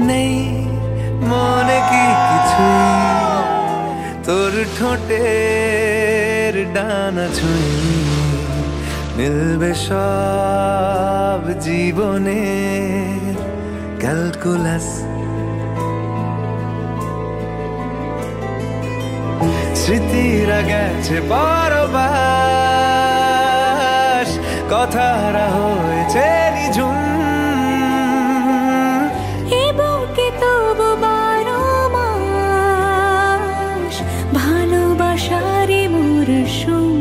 নেই মনে কি কিছুই তোর ঠোঁটের ডানা ছুঁই মিলবে সব জীবনে ক্যালকুলাস স্মৃতিরা গেছে পরবাস কথারা হয়েছে নিঝুম ভালোবাসারি মরশুম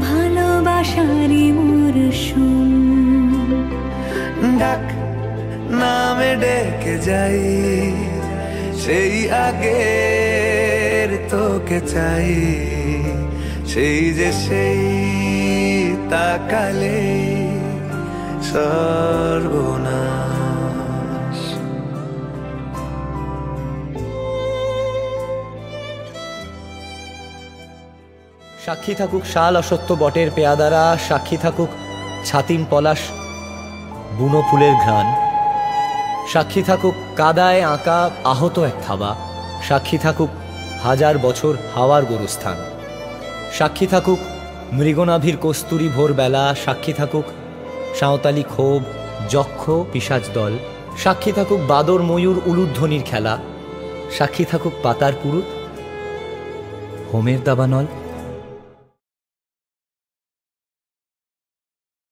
ভালোবাসারি মরশুম ডাক নামে ডেকে যাই সেই আগের তোকে চাই সেই যে সেই তাকালে সর্বনাশ সাক্ষী থাকুক শাল অসত্য বটের পেয়াদারা, সাক্ষী থাকুক ছাতিম পলাশ বুনো ফুলের ঘ্রাণ, সাক্ষী থাকুক কাদায় আঁকা আহত এক থাবা, সাক্ষী থাকুক হাজার বছর হাওয়ার গোরস্থান, সাক্ষী থাকুক মৃগনাভির কস্তুরী ভোরবেলা, সাক্ষী থাকুক সাঁওতালি ক্ষোভ যক্ষ পিশাচ দল, সাক্ষী থাকুক বাদর ময়ূর উলুধ্বনির খেলা, সাক্ষী থাকুক পাতার পুরুত হোমের দাবানল।